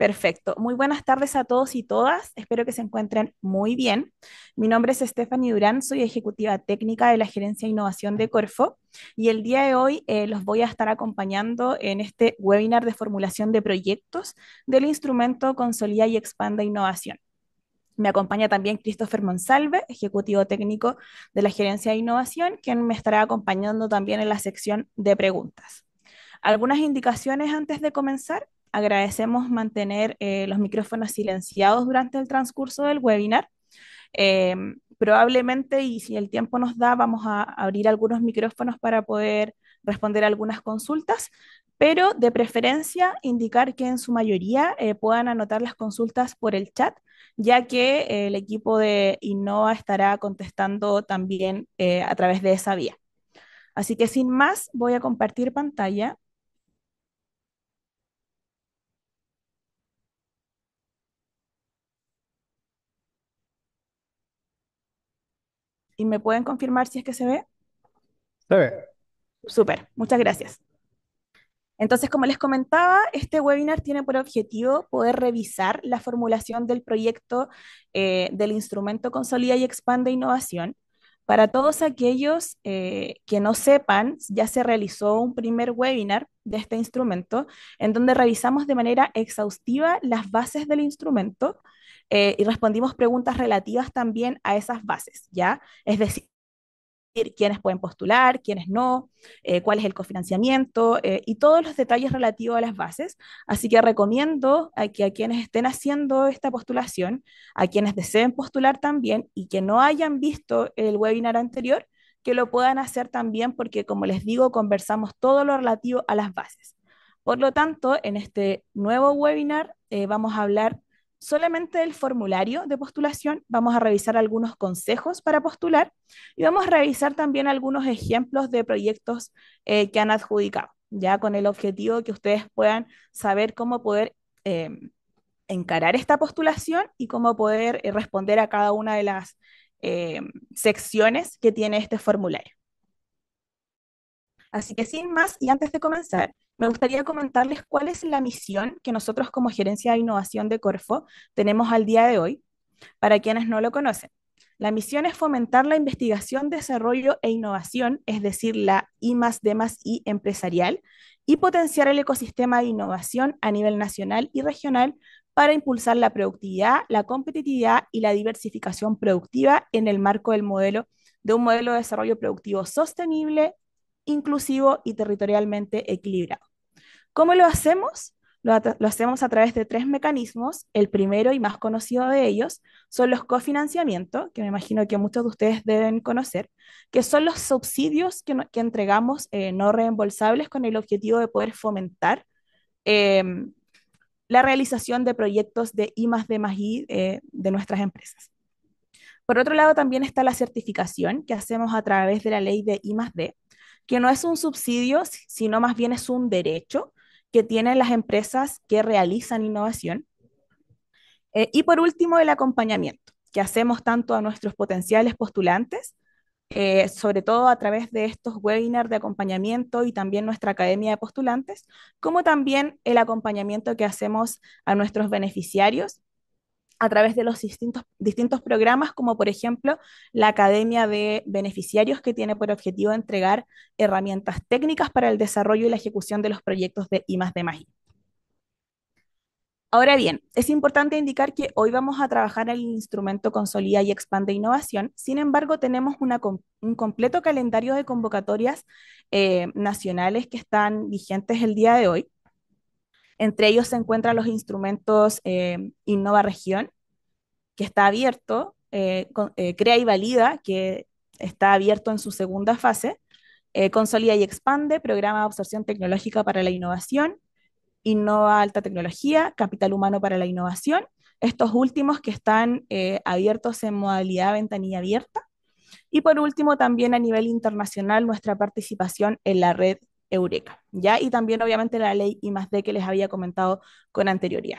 Perfecto. Muy buenas tardes a todos y todas. Espero que se encuentren muy bien. Mi nombre es Stephanie Durán, soy ejecutiva técnica de la Gerencia de Innovación de Corfo y el día de hoy los voy a estar acompañando en este webinar de formulación de proyectos del instrumento Consolida y Expanda Innovación. Me acompaña también Christopher Monsalve, ejecutivo técnico de la Gerencia de Innovación, quien me estará acompañando también en la sección de preguntas. Algunas indicaciones antes de comenzar. Agradecemos mantener los micrófonos silenciados durante el transcurso del webinar. Eh, Probablemente, y si el tiempo nos da, vamos a abrir algunos micrófonos para poder responder algunas consultas, pero de preferencia indicar que en su mayoría puedan anotar las consultas por el chat, ya que el equipo de Innova estará contestando también a través de esa vía. Así que sin más, voy a compartir pantalla. ¿Y me pueden confirmar si es que se ve? Se ve. Súper, muchas gracias. Entonces, como les comentaba, este webinar tiene por objetivo poder revisar la formulación del proyecto del instrumento Consolida y Expande Innovación. Para todos aquellos que no sepan, ya se realizó un primer webinar de este instrumento en donde revisamos de manera exhaustiva las bases del instrumento y respondimos preguntas relativas también a esas bases, ¿ya? Es decir, quiénes pueden postular, quiénes no, cuál es el cofinanciamiento y todos los detalles relativos a las bases. Así que recomiendo a quienes estén haciendo esta postulación, a quienes deseen postular también y que no hayan visto el webinar anterior, que lo puedan hacer también porque, como les digo, conversamos todo lo relativo a las bases. Por lo tanto, en este nuevo webinar vamos a hablar solamente del formulario de postulación, vamos a revisar algunos consejos para postular y vamos a revisar también algunos ejemplos de proyectos que han adjudicado, ya con el objetivo que ustedes puedan saber cómo poder eh, encarar esta postulación y cómo poder responder a cada una de las eh, secciones que tiene este formulario. Así que sin más, y antes de comenzar, me gustaría comentarles cuál es la misión que nosotros como Gerencia de Innovación de Corfo tenemos al día de hoy para quienes no lo conocen. La misión es fomentar la investigación, desarrollo e innovación, es decir, la I más D más I empresarial, y potenciar el ecosistema de innovación a nivel nacional y regional para impulsar la productividad, la competitividad y la diversificación productiva en el marco de un modelo de desarrollo productivo sostenible, inclusivo y territorialmente equilibrado. ¿Cómo lo hacemos? Lo hacemos a través de tres mecanismos. El primero y más conocido de ellos son los cofinanciamientos, que me imagino que muchos de ustedes deben conocer, que son los subsidios que entregamos no reembolsables con el objetivo de poder fomentar eh, la realización de proyectos de I más D más I de nuestras empresas. Por otro lado, también está la certificación que hacemos a través de la ley de I más D, que no es un subsidio, sino más bien es un derecho que tienen las empresas que realizan innovación. Y por último, el acompañamiento, que hacemos tanto a nuestros potenciales postulantes, sobre todo a través de estos webinars de acompañamiento y también nuestra academia de postulantes, como también el acompañamiento que hacemos a nuestros beneficiarios a través de los distintos programas, como por ejemplo la Academia de Beneficiarios, que tiene por objetivo entregar herramientas técnicas para el desarrollo y la ejecución de los proyectos de I más D más I. Ahora bien, es importante indicar que hoy vamos a trabajar el instrumento Consolida y Expande Innovación. Sin embargo, tenemos un completo calendario de convocatorias nacionales que están vigentes el día de hoy. Entre ellos se encuentran los instrumentos Innova Región, que está abierto, Crea y Valida, que está abierto en su segunda fase, Consolida y Expande, Programa de Absorción Tecnológica para la Innovación, Innova Alta Tecnología, Capital Humano para la Innovación, estos últimos que están abiertos en modalidad ventanilla abierta. Y por último, también a nivel internacional, nuestra participación en la red Eureka, ¿ya? Y también, obviamente, la ley I+D que les había comentado con anterioridad.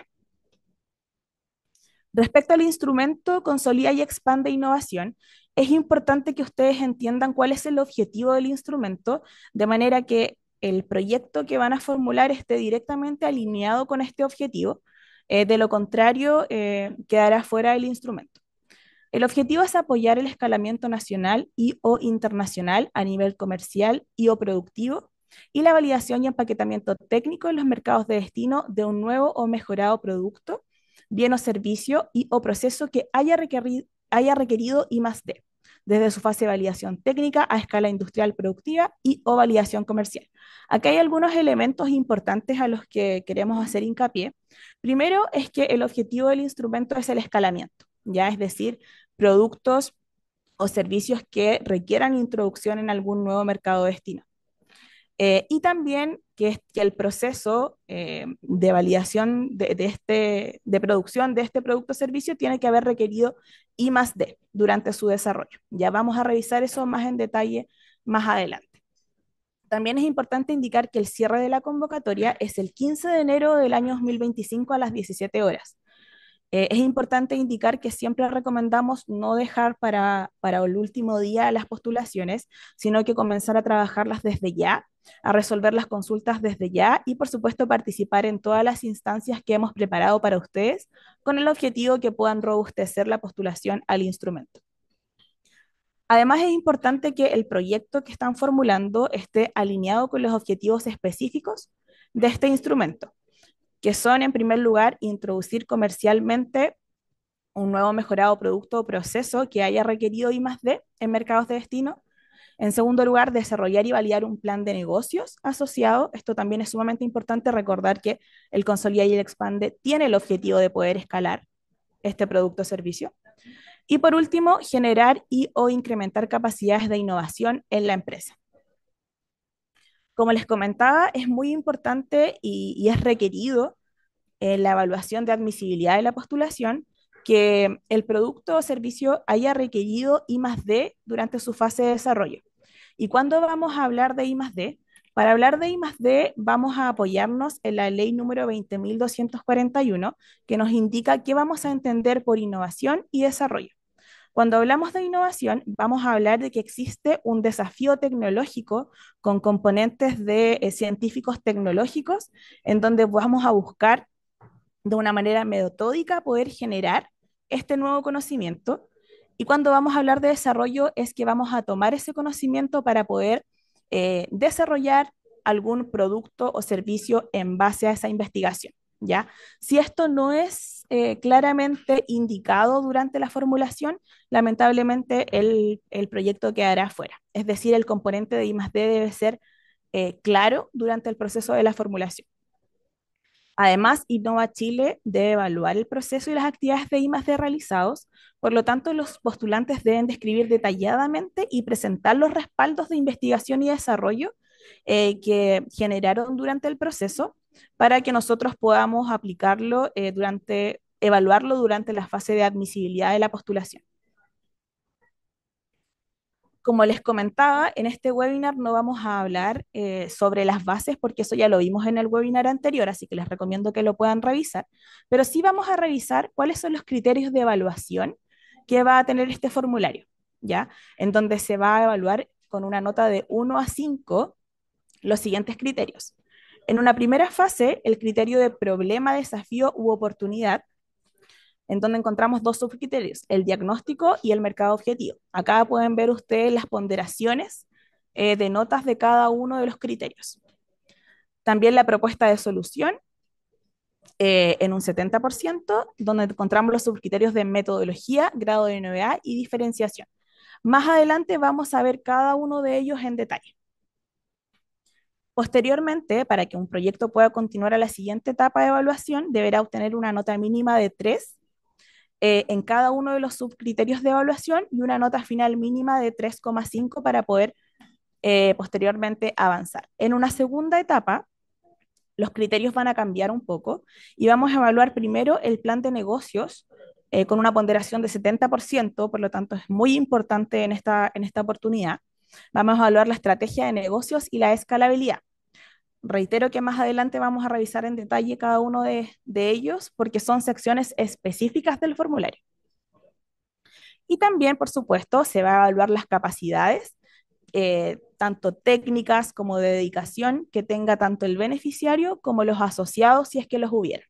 Respecto al instrumento Consolida y Expande Innovación, es importante que ustedes entiendan cuál es el objetivo del instrumento, de manera que el proyecto que van a formular esté directamente alineado con este objetivo. De lo contrario, quedará fuera del instrumento. El objetivo es apoyar el escalamiento nacional y o internacional a nivel comercial y o productivo y la validación y empaquetamiento técnico en los mercados de destino de un nuevo o mejorado producto, bien o servicio y o proceso que haya requerido I+D, desde su fase de validación técnica a escala industrial productiva y o validación comercial. Aquí hay algunos elementos importantes a los que queremos hacer hincapié. Primero es que el objetivo del instrumento es el escalamiento, ya es decir, productos o servicios que requieran introducción en algún nuevo mercado destino. Y también que el proceso de validación de producción de este producto o servicio tiene que haber requerido I+D durante su desarrollo. Ya vamos a revisar eso más en detalle más adelante. También es importante indicar que el cierre de la convocatoria es el 15 de enero del año 2025 a las 17 horas. Es importante indicar que siempre recomendamos no dejar para el último día las postulaciones, sino que comenzar a trabajarlas desde ya, a resolver las consultas desde ya y, por supuesto, participar en todas las instancias que hemos preparado para ustedes con el objetivo que puedan robustecer la postulación al instrumento. Además, es importante que el proyecto que están formulando esté alineado con los objetivos específicos de este instrumento, que son, en primer lugar, introducir comercialmente un nuevo mejorado producto o proceso que haya requerido I+D en mercados de destino. En segundo lugar, desarrollar y validar un plan de negocios asociado. Esto también es sumamente importante recordar que el Consolida y el Expande tiene el objetivo de poder escalar este producto o servicio. Y por último, generar y o incrementar capacidades de innovación en la empresa. Como les comentaba, es muy importante y es requerido en la evaluación de admisibilidad de la postulación que el producto o servicio haya requerido I+D durante su fase de desarrollo. ¿Y cuándo vamos a hablar de I+D? Para hablar de I+D vamos a apoyarnos en la ley número 20.241, que nos indica qué vamos a entender por innovación y desarrollo. Cuando hablamos de innovación, vamos a hablar de que existe un desafío tecnológico con componentes de científicos tecnológicos, en donde vamos a buscar de una manera metódica poder generar este nuevo conocimiento. Y cuando vamos a hablar de desarrollo es que vamos a tomar ese conocimiento para poder desarrollar algún producto o servicio en base a esa investigación, ¿ya? Si esto no es claramente indicado durante la formulación, lamentablemente el proyecto quedará fuera. Es decir, el componente de I+D debe ser claro durante el proceso de la formulación. Además, Innova Chile debe evaluar el proceso y las actividades de I+D realizados, por lo tanto, los postulantes deben describir detalladamente y presentar los respaldos de investigación y desarrollo que generaron durante el proceso para que nosotros podamos aplicarlo evaluarlo durante la fase de admisibilidad de la postulación. Como les comentaba, en este webinar no vamos a hablar sobre las bases porque eso ya lo vimos en el webinar anterior, así que les recomiendo que lo puedan revisar, pero sí vamos a revisar cuáles son los criterios de evaluación que va a tener este formulario, ¿ya? En donde se va a evaluar con una nota de 1 a 5 los siguientes criterios. En una primera fase, el criterio de problema, desafío u oportunidad, en donde encontramos dos subcriterios, el diagnóstico y el mercado objetivo. Acá pueden ver ustedes las ponderaciones de notas de cada uno de los criterios. También la propuesta de solución en un 70%, donde encontramos los subcriterios de metodología, grado de novedad y diferenciación. Más adelante vamos a ver cada uno de ellos en detalle. Posteriormente, para que un proyecto pueda continuar a la siguiente etapa de evaluación, deberá obtener una nota mínima de 3 en cada uno de los subcriterios de evaluación y una nota final mínima de 3,5 para poder posteriormente avanzar. En una segunda etapa, los criterios van a cambiar un poco y vamos a evaluar primero el plan de negocios con una ponderación de 70%, por lo tanto es muy importante en esta oportunidad. Vamos a evaluar la estrategia de negocios y la escalabilidad. Reitero que más adelante vamos a revisar en detalle cada uno de ellos porque son secciones específicas del formulario. Y también, por supuesto, se va a evaluar las capacidades, tanto técnicas como de dedicación, que tenga tanto el beneficiario como los asociados, si es que los hubiera.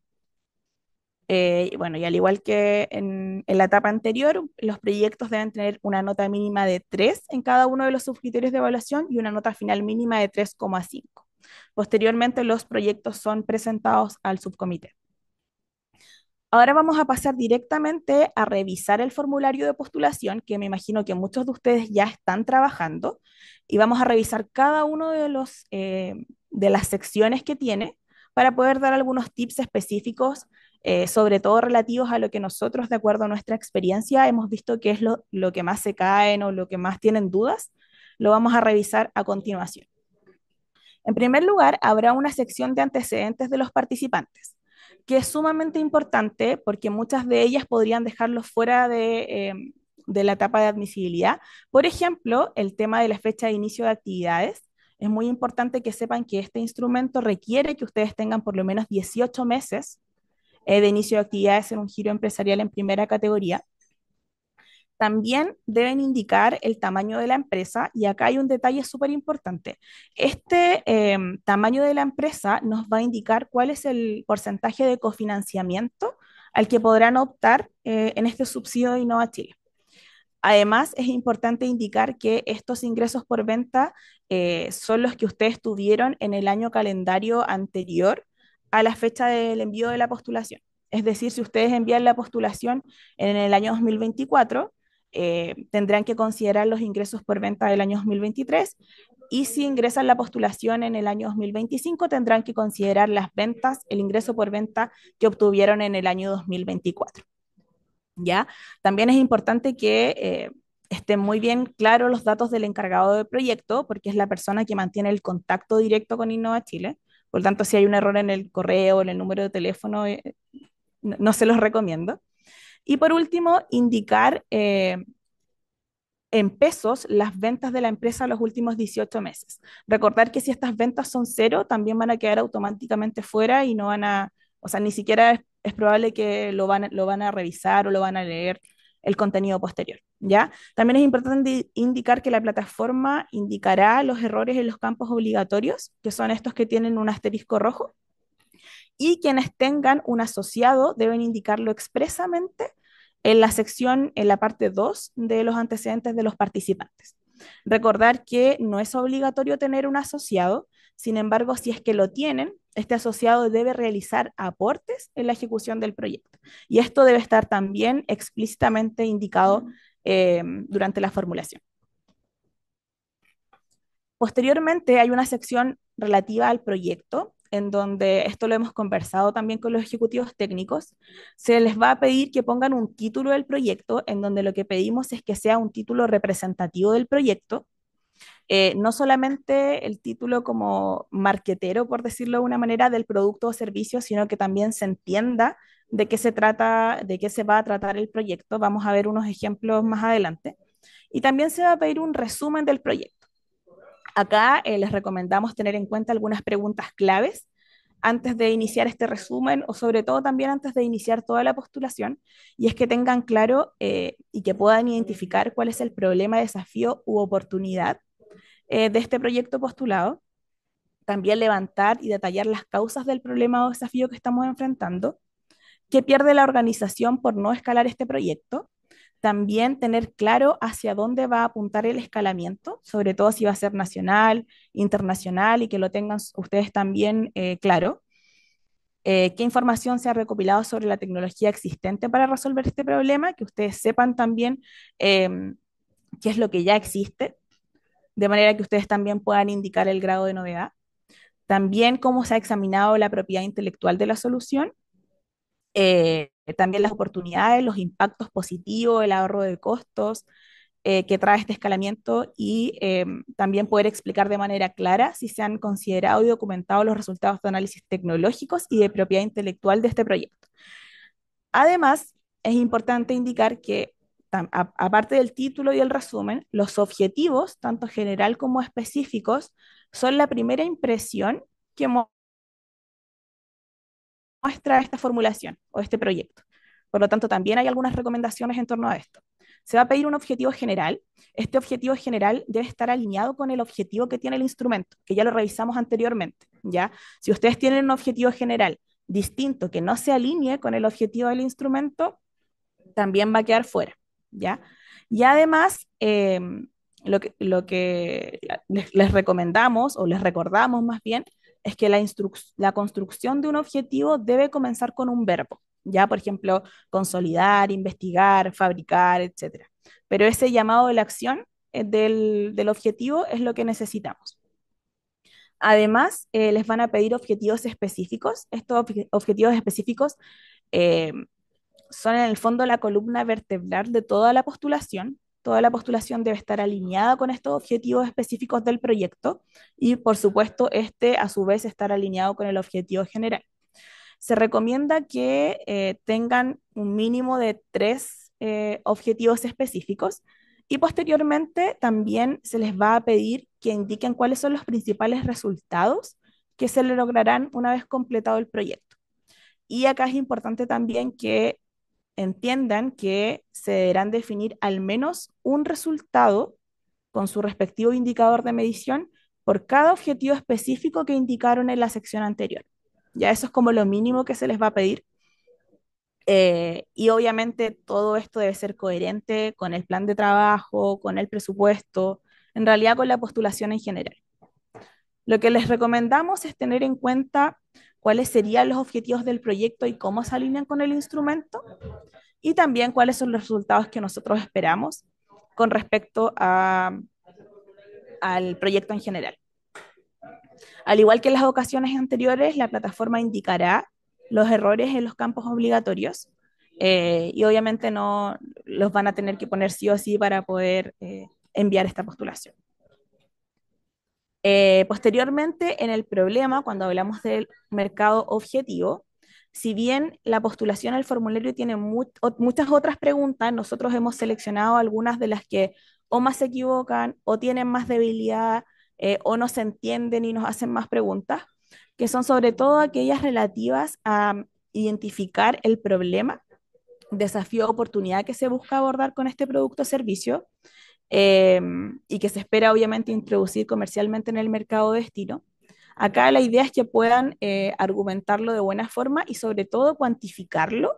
Bueno, y al igual que en la etapa anterior, los proyectos deben tener una nota mínima de 3 en cada uno de los subcriterios de evaluación y una nota final mínima de 3,5. Posteriormente, los proyectos son presentados al subcomité. Ahora vamos a pasar directamente a revisar el formulario de postulación, que me imagino que muchos de ustedes ya están trabajando, y vamos a revisar cada uno de las secciones que tiene para poder dar algunos tips específicos, sobre todo relativos a lo que nosotros, de acuerdo a nuestra experiencia, hemos visto que es lo que más se caen o lo que más tienen dudas. Lo vamos a revisar a continuación. En primer lugar, habrá una sección de antecedentes de los participantes, que es sumamente importante porque muchas de ellas podrían dejarlos fuera de la etapa de admisibilidad. Por ejemplo, el tema de la fecha de inicio de actividades. Es muy importante que sepan que este instrumento requiere que ustedes tengan por lo menos 18 meses de inicio de actividades en un giro empresarial en primera categoría. También deben indicar el tamaño de la empresa y acá hay un detalle súper importante. Este tamaño de la empresa nos va a indicar cuál es el porcentaje de cofinanciamiento al que podrán optar en este subsidio de Innova Chile. Además, es importante indicar que estos ingresos por venta son los que ustedes tuvieron en el año calendario anterior a la fecha del envío de la postulación. Es decir, si ustedes envían la postulación en el año 2024, tendrán que considerar los ingresos por venta del año 2023 y si ingresan la postulación en el año 2025, tendrán que considerar las ventas, el ingreso por venta que obtuvieron en el año 2024. ¿Ya? También es importante que estén muy bien claros los datos del encargado del proyecto, porque es la persona que mantiene el contacto directo con Innova Chile. Por lo tanto, si hay un error en el correo o en el número de teléfono, no se los recomiendo. Y por último, indicar en pesos las ventas de la empresa los últimos 18 meses. Recordar que si estas ventas son cero, también van a quedar automáticamente fuera y no van a, o sea, ni siquiera es probable que lo van a revisar o lo van a leer el contenido posterior, ¿ya? También es importante indicar que la plataforma indicará los errores en los campos obligatorios, que son estos que tienen un asterisco rojo, y quienes tengan un asociado deben indicarlo expresamente en la sección, en la parte 2 de los antecedentes de los participantes. Recordar que no es obligatorio tener un asociado, sin embargo, si es que lo tienen, este asociado debe realizar aportes en la ejecución del proyecto. Y esto debe estar también explícitamente indicado durante la formulación. Posteriormente hay una sección relativa al proyecto, en donde esto lo hemos conversado también con los ejecutivos técnicos. Se les va a pedir que pongan un título del proyecto, en donde lo que pedimos es que sea un título representativo del proyecto, no solamente el título como marquetero, por decirlo de una manera, del producto o servicio, sino que también se entienda de qué se trata, de qué se va a tratar el proyecto. Vamos a ver unos ejemplos más adelante. Y también se va a pedir un resumen del proyecto. Acá les recomendamos tener en cuenta algunas preguntas claves antes de iniciar este resumen o sobre todo también antes de iniciar toda la postulación, y es que tengan claro y que puedan identificar cuál es el problema, desafío u oportunidad de este proyecto postulado. También levantar y detallar las causas del problema o desafío que estamos enfrentando, qué pierde la organización por no escalar este proyecto. También tener claro hacia dónde va a apuntar el escalamiento, sobre todo si va a ser nacional, internacional y que lo tengan ustedes también claro. Qué información se ha recopilado sobre la tecnología existente para resolver este problema, que ustedes sepan también em, qué es lo que ya existe, de manera que ustedes también puedan indicar el grado de novedad. También cómo se ha examinado la propiedad intelectual de la solución, también las oportunidades, los impactos positivos, el ahorro de costos que trae este escalamiento y también poder explicar de manera clara si se han considerado y documentado los resultados de análisis tecnológicos y de propiedad intelectual de este proyecto. Además, es importante indicar que, aparte del título y el resumen, los objetivos, tanto general como específicos, son la primera impresión que muestra esta formulación o este proyecto. Por lo tanto, también hay algunas recomendaciones en torno a esto. Se va a pedir un objetivo general. Este objetivo general debe estar alineado con el objetivo que tiene el instrumento, que ya lo revisamos anteriormente, ¿ya? Si ustedes tienen un objetivo general distinto que no se alinee con el objetivo del instrumento, también va a quedar fuera, ¿ya? Y además, lo que les recomendamos o les recordamos más bien es que la construcción de un objetivo debe comenzar con un verbo, ¿ya? Por ejemplo, consolidar, investigar, fabricar, etcétera. Pero ese llamado de la acción del objetivo es lo que necesitamos. Además, les van a pedir objetivos específicos. Estos objetivos específicos eh, son en el fondo la columna vertebral de toda la postulación. Toda la postulación debe estar alineada con estos objetivos específicos del proyecto y, por supuesto, este a su vez estar alineado con el objetivo general. Se recomienda que tengan un mínimo de 3 objetivos específicos y posteriormente también se les va a pedir que indiquen cuáles son los principales resultados que se lograrán una vez completado el proyecto. Y acá es importante también que entiendan que se deberán definir al menos un resultado con su respectivo indicador de medición por cada objetivo específico que indicaron en la sección anterior. Ya eso es como lo mínimo que se les va a pedir. Y obviamente todo esto debe ser coherente con el plan de trabajo, con el presupuesto, en realidad con la postulación en general. Lo que les recomendamos es tener en cuenta cuáles serían los objetivos del proyecto y cómo se alinean con el instrumento, y también cuáles son los resultados que nosotros esperamos con respecto al proyecto en general. Al igual que en las ocasiones anteriores, la plataforma indicará los errores en los campos obligatorios y obviamente no los van a tener que poner sí o sí para poder enviar esta postulación. Posteriormente, en el problema, cuando hablamos del mercado objetivo, si bien la postulación al formulario tiene muchas otras preguntas, nosotros hemos seleccionado algunas de las que o más se equivocan o tienen más debilidad o no se entienden y nos hacen más preguntas, que son sobre todo aquellas relativas a identificar el problema, desafío o oportunidad que se busca abordar con este producto o servicio, eh, y que se espera obviamente introducir comercialmente en el mercado de destino. Acá la idea es que puedan argumentarlo de buena forma y sobre todo cuantificarlo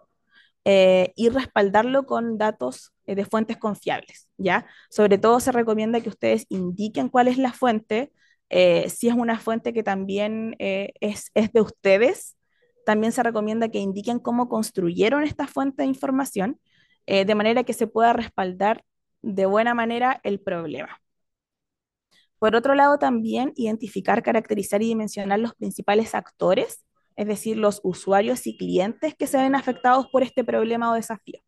y respaldarlo con datos de fuentes confiables, ¿ya? Sobre todo se recomienda que ustedes indiquen cuál es la fuente, si es una fuente que también es de ustedes, también se recomienda que indiquen cómo construyeron esta fuente de información, de manera que se pueda respaldar de buena manera el problema. Por otro lado, también identificar, caracterizar y dimensionar los principales actores, es decir, los usuarios y clientes que se ven afectados por este problema o desafío.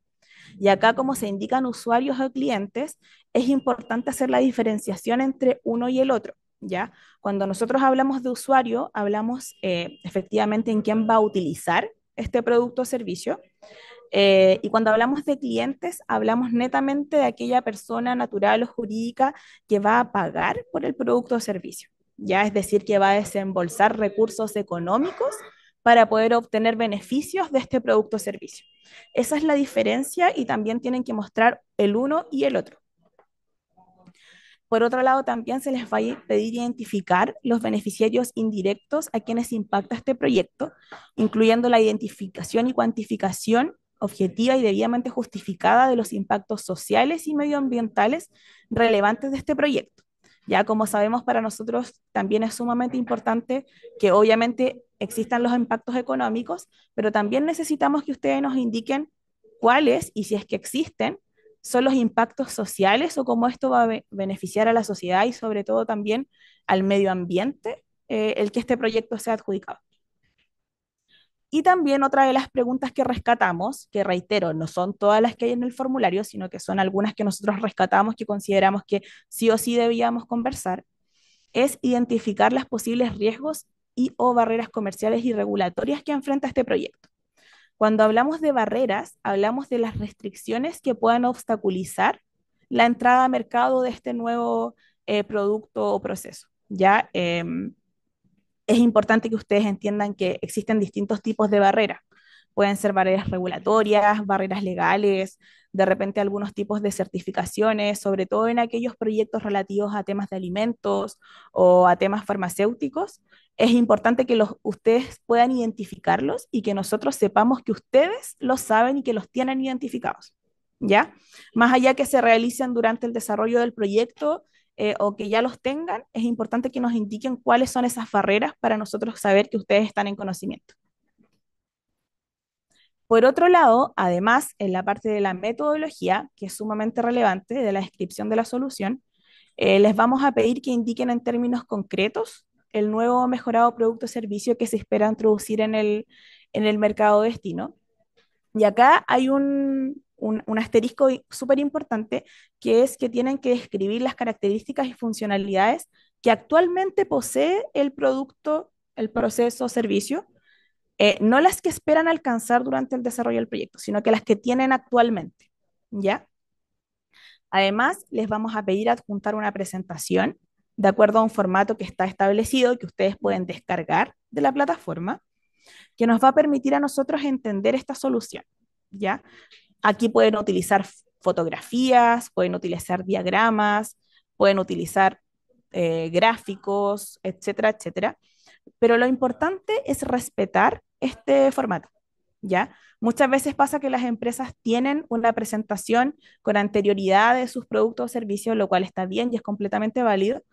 Y acá, como se indican usuarios o clientes, es importante hacer la diferenciación entre uno y el otro, ¿ya? Cuando nosotros hablamos de usuario, hablamos efectivamente en quién va a utilizar este producto o servicio, y cuando hablamos de clientes, hablamos netamente de aquella persona natural o jurídica que va a pagar por el producto o servicio, ya es decir, que va a desembolsar recursos económicos para poder obtener beneficios de este producto o servicio. Esa es la diferencia y también tienen que mostrar el uno y el otro. Por otro lado, también se les va a pedir identificar los beneficiarios indirectos a quienes impacta este proyecto, incluyendo la identificación y cuantificación objetiva y debidamente justificada de los impactos sociales y medioambientales relevantes de este proyecto. Ya como sabemos, para nosotros también es sumamente importante que obviamente existan los impactos económicos, pero también necesitamos que ustedes nos indiquen cuáles y si es que existen son los impactos sociales o cómo esto va a beneficiar a la sociedad y sobre todo también al medio ambiente, el que este proyecto sea adjudicado. Y también otra de las preguntas que rescatamos, que reitero, no son todas las que hay en el formulario, sino que son algunas que nosotros rescatamos que consideramos que sí o sí debíamos conversar, es identificar las posibles riesgos y o barreras comerciales y regulatorias que enfrenta este proyecto. Cuando hablamos de barreras, hablamos de las restricciones que puedan obstaculizar la entrada a mercado de este nuevo producto o proceso. Ya es importante que ustedes entiendan que existen distintos tipos de barreras. Pueden ser barreras regulatorias, barreras legales, de repente algunos tipos de certificaciones, sobre todo en aquellos proyectos relativos a temas de alimentos o a temas farmacéuticos. Es importante que ustedes puedan identificarlos y que nosotros sepamos que ustedes los saben y que los tienen identificados, ¿ya? Más allá que se realicen durante el desarrollo del proyecto o que ya los tengan, es importante que nos indiquen cuáles son esas barreras para nosotros saber que ustedes están en conocimiento. Por otro lado, además, en la parte de la metodología, que es sumamente relevante, de la descripción de la solución, les vamos a pedir que indiquen en términos concretos el nuevo o mejorado producto o servicio que se espera introducir en el mercado destino. Y acá hay un asterisco súper importante, que es que tienen que describir las características y funcionalidades que actualmente posee el producto, el proceso o servicio, no las que esperan alcanzar durante el desarrollo del proyecto, sino que las que tienen actualmente, ¿ya? Además, les vamos a pedir adjuntar una presentación de acuerdo a un formato que está establecido y que ustedes pueden descargar de la plataforma, que nos va a permitir a nosotros entender esta solución, ¿ya? Aquí pueden utilizar fotografías, pueden utilizar diagramas, pueden utilizar gráficos, etcétera, etcétera. Pero lo importante es respetar este formato, ¿ya? Muchas veces pasa que las empresas tienen una presentación con anterioridad de sus productos o servicios, lo cual está bien y es completamente válido,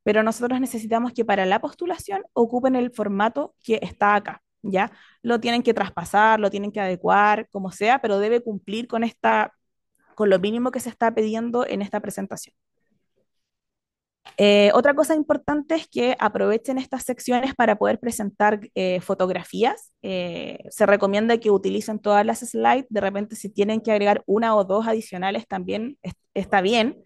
pero nosotros necesitamos que para la postulación ocupen el formato que está acá, ¿ya? Lo tienen que traspasar, lo tienen que adecuar, como sea, pero debe cumplir con con lo mínimo que se está pidiendo en esta presentación. Otra cosa importante es que aprovechen estas secciones para poder presentar fotografías. Se recomienda que utilicen todas las slides. De repente, si tienen que agregar una o dos adicionales, también está bien,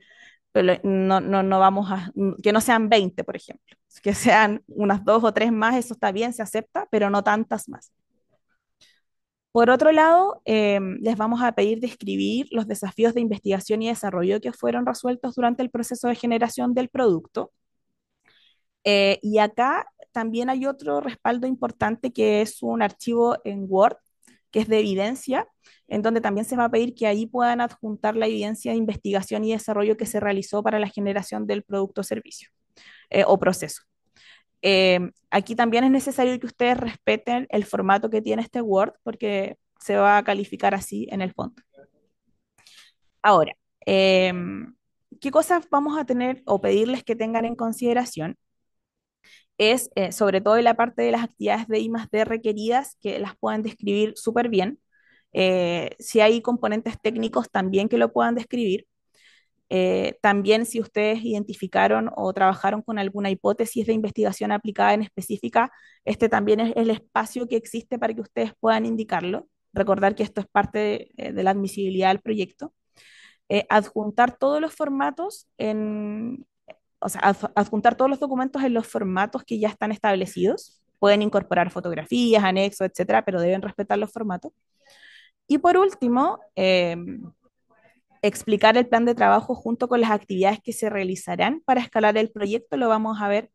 pero no vamos a, que no sean 20, por ejemplo. Que sean unas dos o tres más, eso está bien, se acepta, pero no tantas más. Por otro lado, les vamos a pedir describir los desafíos de investigación y desarrollo que fueron resueltos durante el proceso de generación del producto. Y acá también hay otro respaldo importante que es un archivo en Word, que es de evidencia, en donde también se va a pedir que ahí puedan adjuntar la evidencia de investigación y desarrollo que se realizó para la generación del producto o servicio o proceso. Aquí también es necesario que ustedes respeten el formato que tiene este Word porque se va a calificar así en el fondo. Ahora, ¿qué cosas vamos a tener o pedirles que tengan en consideración? Es sobre todo en la parte de las actividades de I+D requeridas, que las puedan describir súper bien. Si hay componentes técnicos, también que lo puedan describir. También si ustedes identificaron o trabajaron con alguna hipótesis de investigación aplicada en específica, este también es el espacio que existe para que ustedes puedan indicarlo. Recordar que esto es parte de la admisibilidad del proyecto. Adjuntar todos los formatos o sea, adjuntar todos los documentos en los formatos que ya están establecidos. Pueden incorporar fotografías, anexos, etcétera, pero deben respetar los formatos. Y por último, explicar el plan de trabajo junto con las actividades que se realizarán para escalar el proyecto. Lo vamos a ver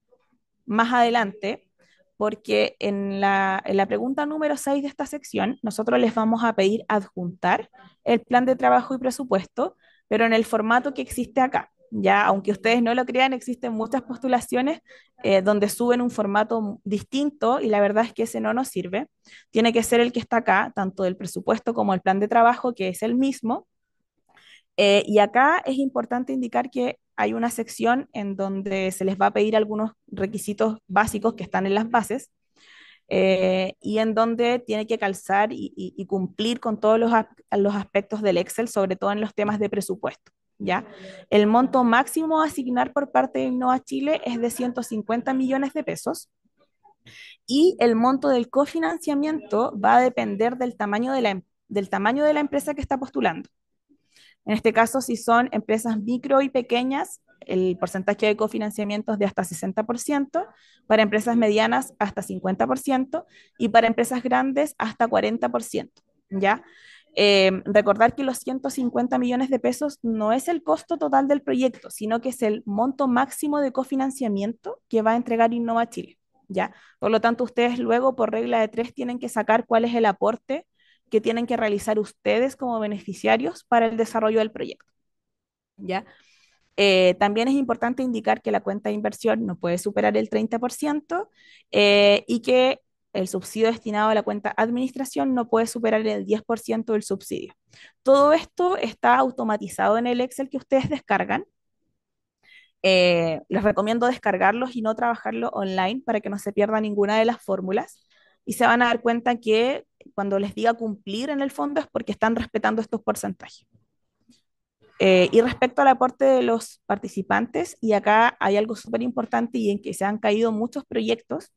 más adelante, porque en la pregunta número 6 de esta sección, nosotros les vamos a pedir adjuntar el plan de trabajo y presupuesto, pero en el formato que existe acá. Ya, aunque ustedes no lo crean, existen muchas postulaciones donde suben un formato distinto y la verdad es que ese no nos sirve. Tiene que ser el que está acá, tanto el presupuesto como el plan de trabajo, que es el mismo. Y acá es importante indicar que hay una sección en donde se les va a pedir algunos requisitos básicos que están en las bases y en donde tiene que calzar y cumplir con todos los aspectos del Excel, sobre todo en los temas de presupuesto. ¿Ya? El monto máximo a asignar por parte de Innova Chile es de 150 millones de pesos y el monto del cofinanciamiento va a depender del tamaño del tamaño de la empresa que está postulando. En este caso, si son empresas micro y pequeñas, el porcentaje de cofinanciamiento es de hasta 60%, para empresas medianas hasta 50% y para empresas grandes hasta 40%, ¿ya? Recordar que los 150 millones de pesos no es el costo total del proyecto, sino que es el monto máximo de cofinanciamiento que va a entregar Innova Chile, ¿ya? Por lo tanto, ustedes luego, por regla de tres, tienen que sacar cuál es el aporte que tienen que realizar ustedes como beneficiarios para el desarrollo del proyecto, ¿ya? También es importante indicar que la cuenta de inversión no puede superar el 30% y que el subsidio destinado a la cuenta administración no puede superar el 10% del subsidio. Todo esto está automatizado en el Excel que ustedes descargan. Les recomiendo descargarlos y no trabajarlo online para que no se pierda ninguna de las fórmulas. Y se van a dar cuenta que cuando les diga cumplir en el fondo es porque están respetando estos porcentajes. Y respecto al aporte de los participantes, y acá hay algo súper importante y en que se han caído muchos proyectos,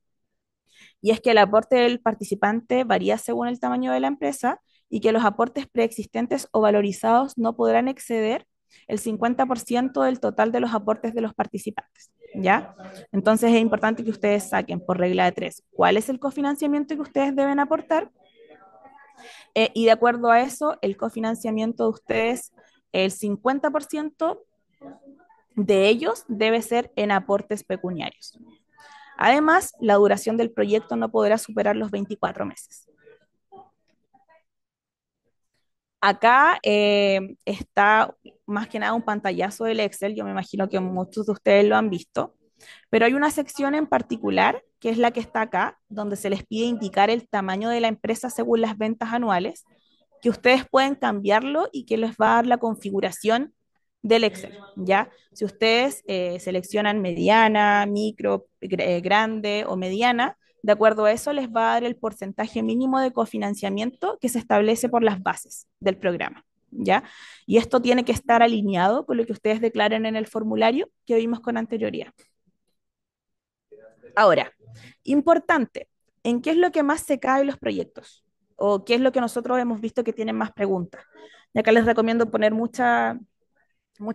y es que el aporte del participante varía según el tamaño de la empresa y que los aportes preexistentes o valorizados no podrán exceder el 50% del total de los aportes de los participantes, ¿ya? Entonces es importante que ustedes saquen por regla de tres cuál es el cofinanciamiento que ustedes deben aportar y de acuerdo a eso, el cofinanciamiento de ustedes, el 50% de ellos debe ser en aportes pecuniarios. Además, la duración del proyecto no podrá superar los 24 meses. Acá está más que nada un pantallazo del Excel, yo me imagino que muchos de ustedes lo han visto, pero hay una sección en particular, que es la que está acá, donde se les pide indicar el tamaño de la empresa según las ventas anuales, que ustedes pueden cambiarlo y que les va a dar la configuración del Excel, ¿ya? Si ustedes seleccionan mediana, micro, grande o mediana, de acuerdo a eso les va a dar el porcentaje mínimo de cofinanciamiento que se establece por las bases del programa, ¿ya? Y esto tiene que estar alineado con lo que ustedes declaren en el formulario que vimos con anterioridad. Ahora, importante, ¿en qué es lo que más se cae los proyectos? ¿O qué es lo que nosotros hemos visto que tienen más preguntas? Y acá les recomiendo poner mucha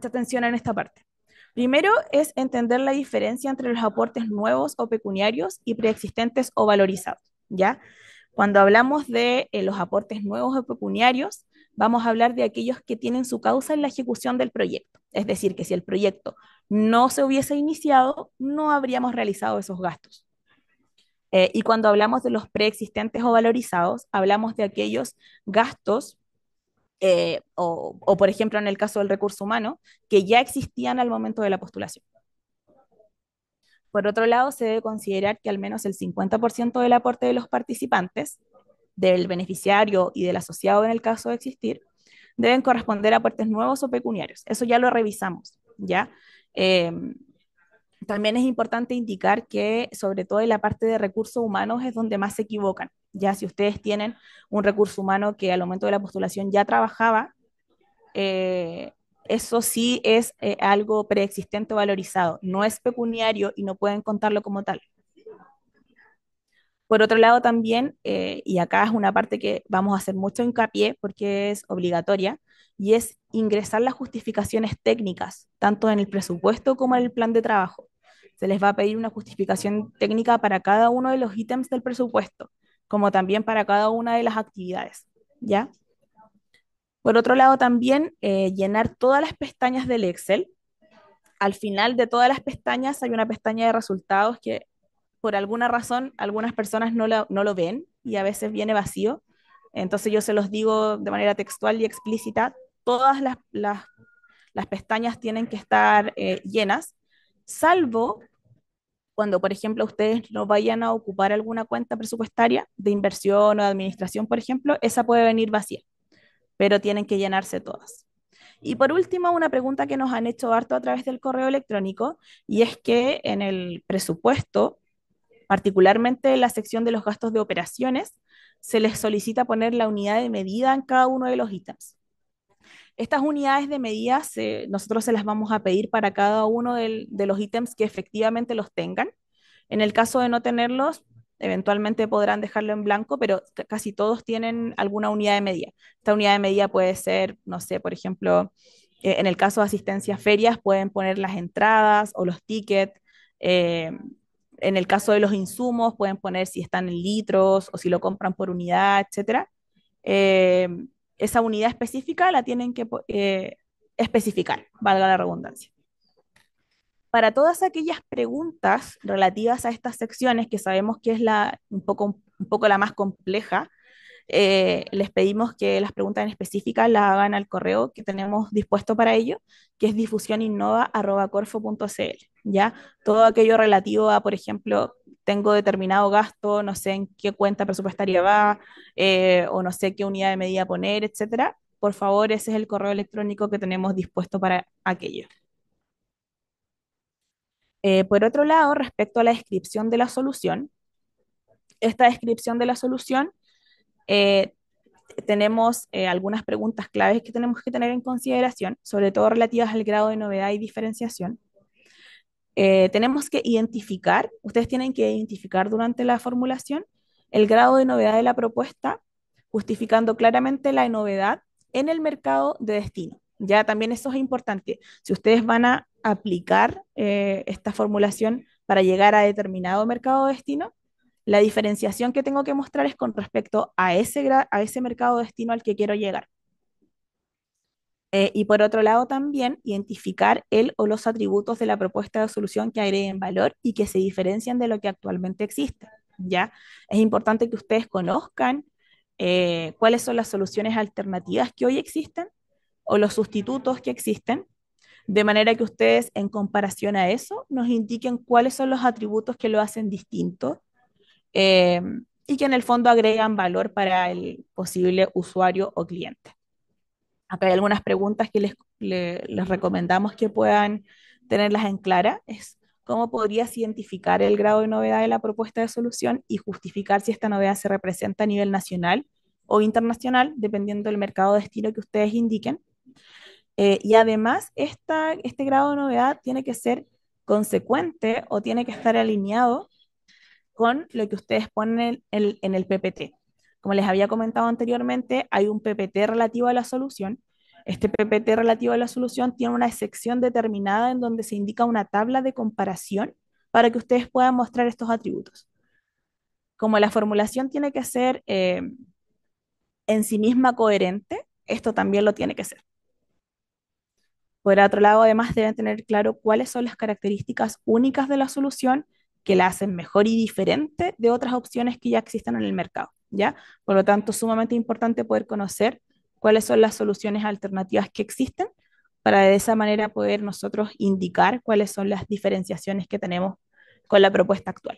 atención en esta parte. Primero es entender la diferencia entre los aportes nuevos o pecuniarios y preexistentes o valorizados, ¿ya? Cuando hablamos de los aportes nuevos o pecuniarios, vamos a hablar de aquellos que tienen su causa en la ejecución del proyecto. Es decir, que si el proyecto no se hubiese iniciado, no habríamos realizado esos gastos. Y cuando hablamos de los preexistentes o valorizados, hablamos de aquellos gastos por ejemplo, en el caso del recurso humano, que ya existían al momento de la postulación. Por otro lado, se debe considerar que al menos el 50% del aporte de los participantes, del beneficiario y del asociado en el caso de existir, deben corresponder a aportes nuevos o pecuniarios. Eso ya lo revisamos, ¿ya? Eh, También es importante indicar que, sobre todo en la parte de recursos humanos, es donde más se equivocan. Ya si ustedes tienen un recurso humano que al momento de la postulación ya trabajaba, eh, eso sí es algo preexistente o valorizado, no es pecuniario y no pueden contarlo como tal. Por otro lado también, y acá es una parte que vamos a hacer mucho hincapié porque es obligatoria, y es ingresar las justificaciones técnicas, tanto en el presupuesto como en el plan de trabajo. Se les va a pedir una justificación técnica para cada uno de los ítems del presupuesto, como también para cada una de las actividades, ¿ya? Por otro lado, también llenar todas las pestañas del Excel. Al final de todas las pestañas hay una pestaña de resultados que por alguna razón algunas personas no lo ven y a veces viene vacío. Entonces yo se los digo de manera textual y explícita, todas las pestañas tienen que estar llenas, salvo cuando, por ejemplo, ustedes no vayan a ocupar alguna cuenta presupuestaria de inversión o de administración, por ejemplo, esa puede venir vacía, pero tienen que llenarse todas. Y por último, una pregunta que nos han hecho harto a través del correo electrónico, y es que en el presupuesto, particularmente en la sección de los gastos de operaciones, se les solicita poner la unidad de medida en cada uno de los ítems. Estas unidades de medida nosotros se las vamos a pedir para cada uno de los ítems que efectivamente los tengan. En el caso de no tenerlos, eventualmente podrán dejarlo en blanco, pero casi todos tienen alguna unidad de medida. Esta unidad de medida puede ser, no sé, por ejemplo, en el caso de asistencia a ferias, pueden poner las entradas o los tickets. eh, en el caso de los insumos, pueden poner si están en litros o si lo compran por unidad, etcétera. Eh, Esa unidad específica la tienen que especificar, valga la redundancia. Para todas aquellas preguntas relativas a estas secciones, que sabemos que es un poco la más compleja, Les pedimos que las preguntas en específicas las hagan al correo que tenemos dispuesto para ello, que es difusioninnova@corfo.cl, ¿ya? Todo aquello relativo a, por ejemplo, tengo determinado gasto, no sé en qué cuenta presupuestaria va, o no sé qué unidad de medida poner, etcétera. Por favor, ese es el correo electrónico que tenemos dispuesto para aquello. Por otro lado, respecto a la descripción de la solución, esta descripción de la solución eh, tenemos algunas preguntas claves que tenemos que tener en consideración, sobre todo relativas al grado de novedad y diferenciación. Tenemos que identificar, ustedes tienen que identificar durante la formulación el grado de novedad de la propuesta, justificando claramente la novedad en el mercado de destino. Ya también eso es importante. Si ustedes van a aplicar esta formulación para llegar a determinado mercado de destino, la diferenciación que tengo que mostrar es con respecto a a ese mercado de destino al que quiero llegar. Y por otro lado, también identificar el o los atributos de la propuesta de solución que agreguen valor y que se diferencian de lo que actualmente existe. ¿Ya? Es importante que ustedes conozcan cuáles son las soluciones alternativas que hoy existen o los sustitutos que existen, de manera que ustedes, en comparación a eso, nos indiquen cuáles son los atributos que lo hacen distinto eh, y que en el fondo agregan valor para el posible usuario o cliente. Acá hay algunas preguntas que les recomendamos que puedan tenerlas en clara. Es cómo podrías identificar el grado de novedad de la propuesta de solución y justificar si esta novedad se representa a nivel nacional o internacional, dependiendo del mercado de destino que ustedes indiquen. Y además, este grado de novedad tiene que ser consecuente o tiene que estar alineado con lo que ustedes ponen en el PPT. Como les había comentado anteriormente, hay un PPT relativo a la solución. Este PPT relativo a la solución tiene una sección determinada en donde se indica una tabla de comparación para que ustedes puedan mostrar estos atributos. Como la formulación tiene que ser en sí misma coherente, esto también lo tiene que ser. Por otro lado, además deben tener claro cuáles son las características únicas de la solución que la hacen mejor y diferente de otras opciones que ya existen en el mercado, ¿ya? Por lo tanto, sumamente importante poder conocer cuáles son las soluciones alternativas que existen para de esa manera poder nosotros indicar cuáles son las diferenciaciones que tenemos con la propuesta actual.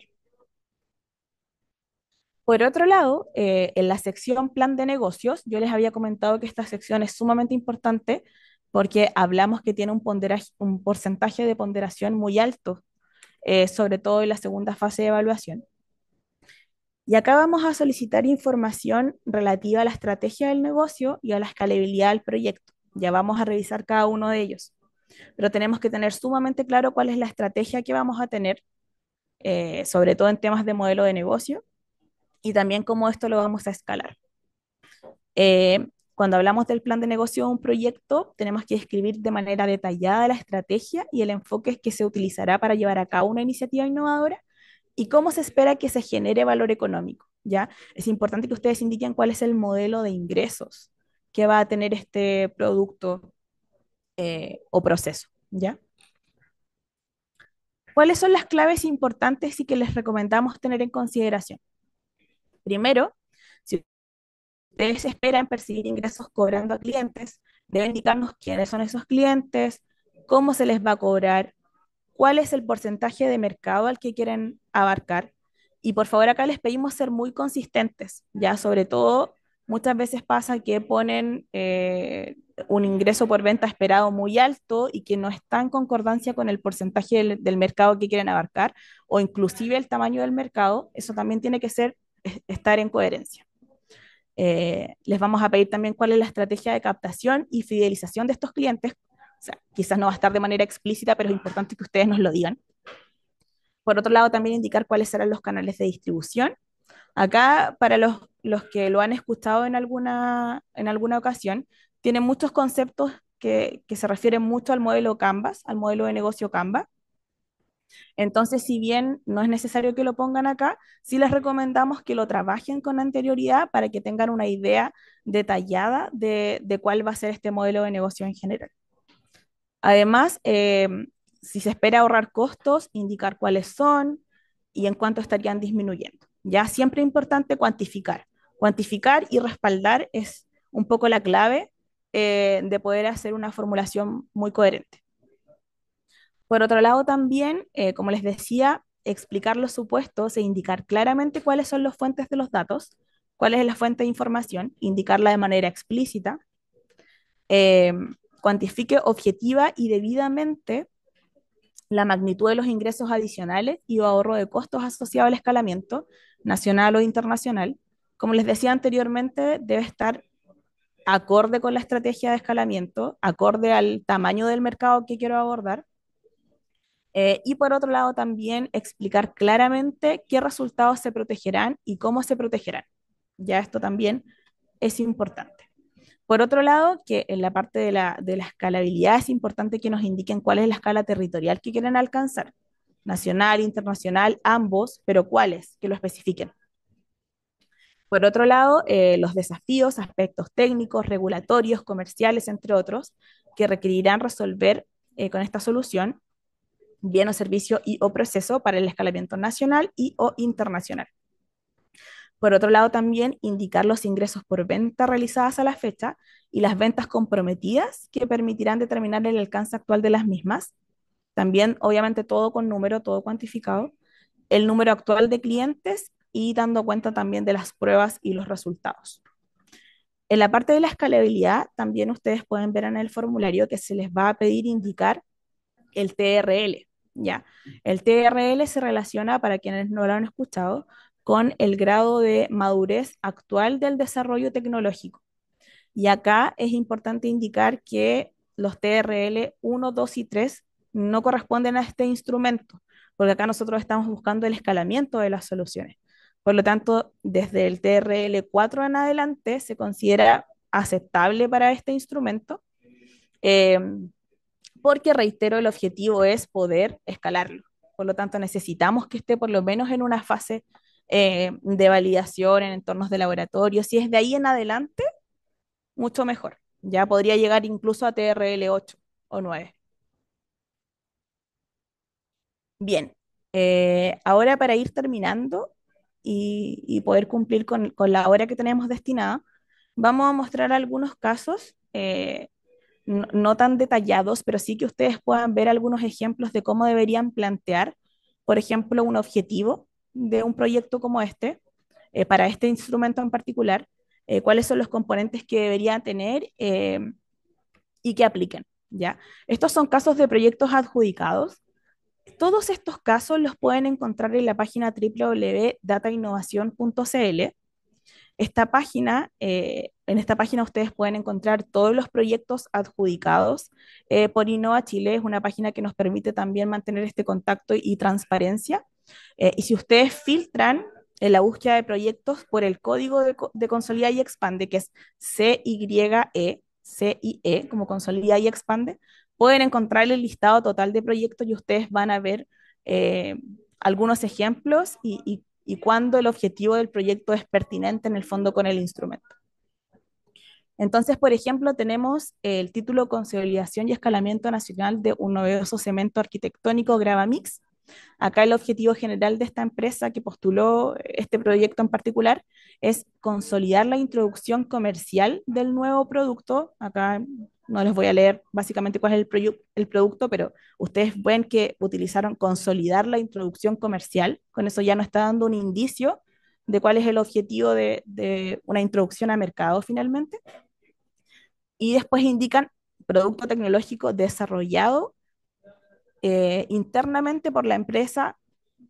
Por otro lado, en la sección plan de negocios, yo les había comentado que esta sección es sumamente importante porque hablamos que tiene un porcentaje de ponderación muy alto, sobre todo en la segunda fase de evaluación. Y acá vamos a solicitar información relativa a la estrategia del negocio y a la escalabilidad del proyecto. Ya vamos a revisar cada uno de ellos, pero tenemos que tener sumamente claro cuál es la estrategia que vamos a tener, sobre todo en temas de modelo de negocio y también cómo esto lo vamos a escalar. Cuando hablamos del plan de negocio de un proyecto, tenemos que describir de manera detallada la estrategia y el enfoque que se utilizará para llevar a cabo una iniciativa innovadora y cómo se espera que se genere valor económico, ¿ya? Es importante que ustedes indiquen cuál es el modelo de ingresos que va a tener este producto o proceso, ¿ya? ¿Cuáles son las claves importantes y que les recomendamos tener en consideración? Primero, si ustedes esperan percibir ingresos cobrando a clientes, deben indicarnos quiénes son esos clientes, cómo se les va a cobrar, cuál es el porcentaje de mercado al que quieren abarcar. Y por favor, acá les pedimos ser muy consistentes, ya sobre todo muchas veces pasa que ponen un ingreso por venta esperado muy alto y que no está en concordancia con el porcentaje del mercado que quieren abarcar o inclusive el tamaño del mercado. Eso también tiene que ser estar en coherencia. Les vamos a pedir también cuál es la estrategia de captación y fidelización de estos clientes. O sea, quizás no va a estar de manera explícita, pero es importante que ustedes nos lo digan. Por otro lado, también indicar cuáles serán los canales de distribución. Acá, para los que lo han escuchado en alguna ocasión, tienen muchos conceptos que se refieren mucho al modelo Canvas, al modelo de negocio Canvas. Entonces, si bien no es necesario que lo pongan acá, sí les recomendamos que lo trabajen con anterioridad para que tengan una idea detallada de cuál va a ser este modelo de negocio en general. Además, si se espera ahorrar costos, indicar cuáles son y en cuánto estarían disminuyendo. Ya siempre es importante cuantificar. Cuantificar y respaldar es un poco la clave de poder hacer una formulación muy coherente. Por otro lado, también, como les decía, explicar los supuestos e indicar claramente cuáles son las fuentes de los datos, cuál es la fuente de información, indicarla de manera explícita, eh, cuantifique objetiva y debidamente la magnitud de los ingresos adicionales y o ahorro de costos asociados al escalamiento nacional o internacional. Como les decía anteriormente, debe estar acorde con la estrategia de escalamiento, acorde al tamaño del mercado que quiero abordar. Y por otro lado, también explicar claramente qué resultados se protegerán y cómo se protegerán. Ya esto también es importante. Por otro lado, que en la parte de la escalabilidad es importante que nos indiquen cuál es la escala territorial que quieren alcanzar. Nacional, internacional, ambos, pero cuáles, que lo especifiquen. Por otro lado, los desafíos, aspectos técnicos, regulatorios, comerciales, entre otros, que requerirán resolver con esta solución, bien o servicio y o proceso para el escalamiento nacional y o internacional. Por otro lado, también indicar los ingresos por venta realizadas a la fecha y las ventas comprometidas que permitirán determinar el alcance actual de las mismas. También, obviamente, todo con número, todo cuantificado. El número actual de clientes y dando cuenta también de las pruebas y los resultados. En la parte de la escalabilidad, también ustedes pueden ver en el formulario que se les va a pedir indicar el TRL, ¿ya? El TRL se relaciona, para quienes no lo han escuchado, con el grado de madurez actual del desarrollo tecnológico. Y acá es importante indicar que los TRL 1, 2 y 3 no corresponden a este instrumento, porque acá nosotros estamos buscando el escalamiento de las soluciones. Por lo tanto, desde el TRL 4 en adelante se considera aceptable para este instrumento. Eh, Porque reitero, el objetivo es poder escalarlo. Por lo tanto, necesitamos que esté por lo menos en una fase de validación en entornos de laboratorio. Si es de ahí en adelante, mucho mejor. Ya podría llegar incluso a TRL 8 o 9. Bien, ahora para ir terminando y poder cumplir con la hora que tenemos destinada, vamos a mostrar algunos casos no tan detallados, pero sí que ustedes puedan ver algunos ejemplos de cómo deberían plantear, por ejemplo, un objetivo de un proyecto como este, para este instrumento en particular, cuáles son los componentes que deberían tener y que apliquen, ¿ya? Estos son casos de proyectos adjudicados. Todos estos casos los pueden encontrar en la página www.datainnovación.cl. En esta página ustedes pueden encontrar todos los proyectos adjudicados por Innova Chile. Es una página que nos permite también mantener este contacto y transparencia. Y si ustedes filtran en la búsqueda de proyectos por el código de Consolida y Expande, que es CYE, como Consolida y Expande, pueden encontrar el listado total de proyectos y ustedes van a ver eh, algunos ejemplos y cuándo el objetivo del proyecto es pertinente en el fondo con el instrumento. Entonces, por ejemplo, tenemos el título Consolidación y Escalamiento Nacional de un novedoso cemento arquitectónico Gravamix. Acá el objetivo general de esta empresa que postuló este proyecto en particular es consolidar la introducción comercial del nuevo producto. Acá no les voy a leer básicamente cuál es el producto, pero ustedes ven que utilizaron consolidar la introducción comercial. Con eso ya nos está dando un indicio de cuál es el objetivo de una introducción a mercado finalmente. Y después indican producto tecnológico desarrollado internamente por la empresa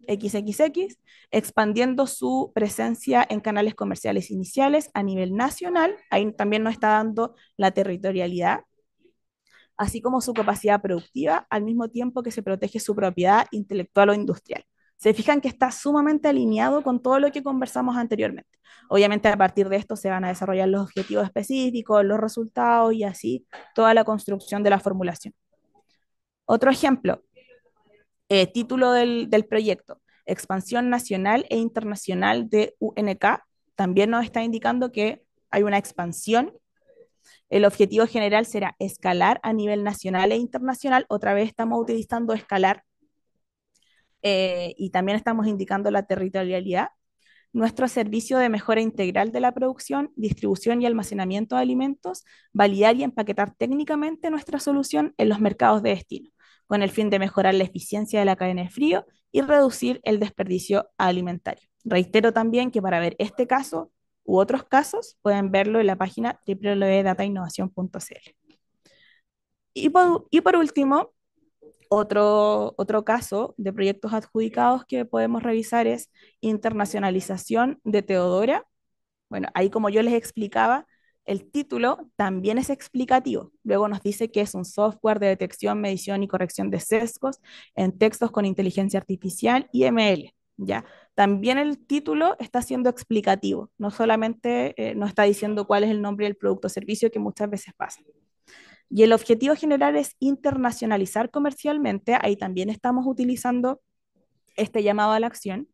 XXX, expandiendo su presencia en canales comerciales iniciales a nivel nacional. Ahí también nos está dando la territorialidad, así como su capacidad productiva, al mismo tiempo que se protege su propiedad intelectual o industrial. Se fijan que está sumamente alineado con todo lo que conversamos anteriormente. Obviamente a partir de esto se van a desarrollar los objetivos específicos, los resultados y así toda la construcción de la formulación. Otro ejemplo, título del proyecto, Expansión Nacional e Internacional de UNK, también nos está indicando que hay una expansión. El objetivo general será escalar a nivel nacional e internacional. Otra vez estamos utilizando escalar y también estamos indicando la territorialidad. nuestro servicio de mejora integral de la producción, distribución y almacenamiento de alimentos, validar y empaquetar técnicamente nuestra solución en los mercados de destino, con el fin de mejorar la eficiencia de la cadena de frío y reducir el desperdicio alimentario. Reitero también que para ver este caso u otros casos pueden verlo en la página www.datainnovación.cl. Y por último, otro caso de proyectos adjudicados que podemos revisar es internacionalización de Teodora. Bueno, ahí como yo les explicaba, el título también es explicativo. Luego nos dice que es un software de detección, medición y corrección de sesgos en textos con inteligencia artificial y ML. ¿Ya? También el título está siendo explicativo, no solamente nos está diciendo cuál es el nombre del producto o servicio que muchas veces pasa. Y el objetivo general es internacionalizar comercialmente. Ahí también estamos utilizando este llamado a la acción.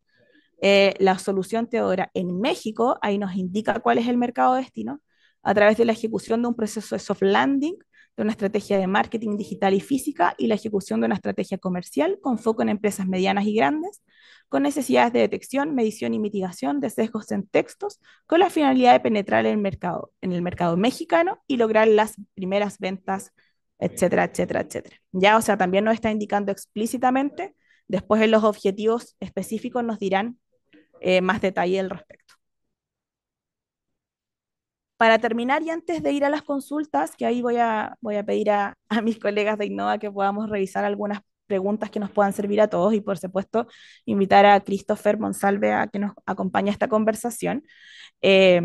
La solución Teodora en México, ahí nos indica cuál es el mercado destino, a través de la ejecución de un proceso de soft landing, de una estrategia de marketing digital y física y la ejecución de una estrategia comercial con foco en empresas medianas y grandes, con necesidades de detección, medición y mitigación de sesgos en textos, con la finalidad de penetrar en el mercado mexicano y lograr las primeras ventas, etcétera, etcétera, etcétera. Ya, o sea, también nos está indicando explícitamente, después en los objetivos específicos nos dirán más detalle al respecto. Para terminar y antes de ir a las consultas, que ahí voy a pedir a mis colegas de Innova que podamos revisar algunas preguntas que nos puedan servir a todos y por supuesto invitar a Christopher Monsalve a que nos acompañe a esta conversación. Eh,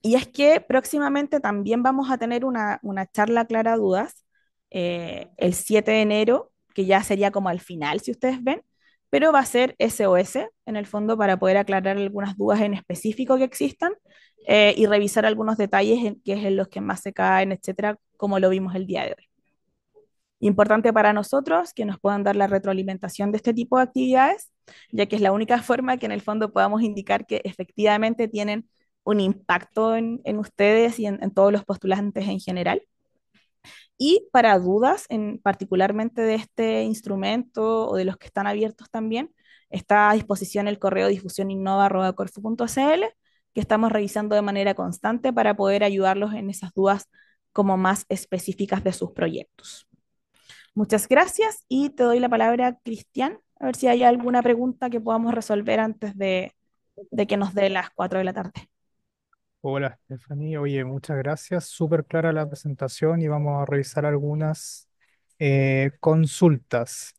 y es que próximamente también vamos a tener una charla Clara Dudas el 7 de enero, que ya sería como al final, si ustedes ven, pero va a ser SOS en el fondo para poder aclarar algunas dudas en específico que existan y revisar algunos detalles en qué es en los que más se caen, etcétera, como lo vimos el día de hoy. Importante para nosotros que nos puedan dar la retroalimentación de este tipo de actividades, ya que es la única forma que en el fondo podamos indicar que efectivamente tienen un impacto en ustedes y en todos los postulantes en general. Y para dudas, particularmente de este instrumento o de los que están abiertos también, está a disposición el correo difusioninnova@corfu.cl, que estamos revisando de manera constante para poder ayudarlos en esas dudas como más específicas de sus proyectos. Muchas gracias y te doy la palabra, Cristian, a ver si hay alguna pregunta que podamos resolver antes de que nos dé las 4 de la tarde. Hola, Stephanie. Oye, muchas gracias. Súper clara la presentación y vamos a revisar algunas consultas.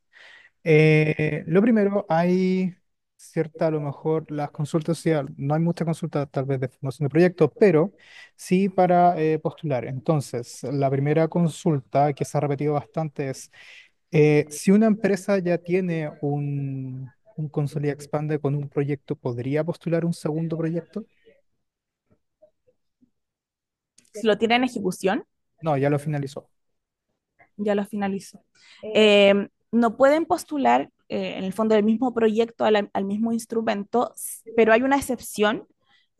Lo primero, hay cierta, a lo mejor, las consultas, sí, no hay mucha consulta tal vez de formación de proyecto, pero sí para postular. Entonces, la primera consulta que se ha repetido bastante es, si una empresa ya tiene un Consolida Expande con un proyecto, ¿podría postular un segundo proyecto? Si lo tiene en ejecución, No, ya lo finalizó. ya lo finalizo. No pueden postular en el fondo del mismo proyecto al mismo instrumento, pero hay una excepción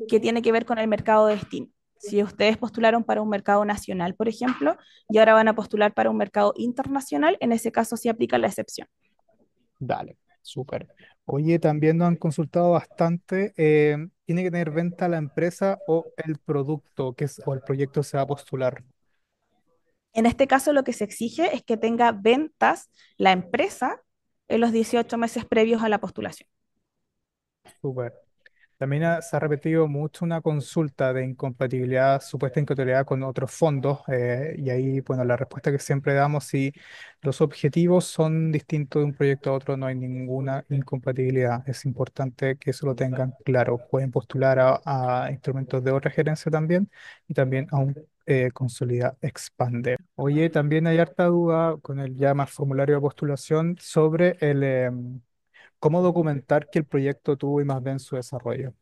que tiene que ver con el mercado de destino. Si ustedes postularon para un mercado nacional, por ejemplo, y ahora van a postular para un mercado internacional, en ese caso sí aplica la excepción. Dale, súper. Oye, también nos han consultado bastante. ¿Tiene que tener venta la empresa o el producto o el proyecto se va a postular? En este caso, lo que se exige es que tenga ventas la empresa en los 18 meses previos a la postulación. Súper. También se ha repetido mucho una consulta de incompatibilidad, supuesta incompatibilidad con otros fondos, y ahí, bueno, la respuesta que siempre damos, si los objetivos son distintos de un proyecto a otro, no hay ninguna incompatibilidad. Es importante que eso lo tengan claro. Pueden postular a instrumentos de otra gerencia también y también a un Consolida Expande. Oye, también hay harta duda con el ya más formulario de postulación sobre cómo documentar que el proyecto tuvo y más bien su desarrollo.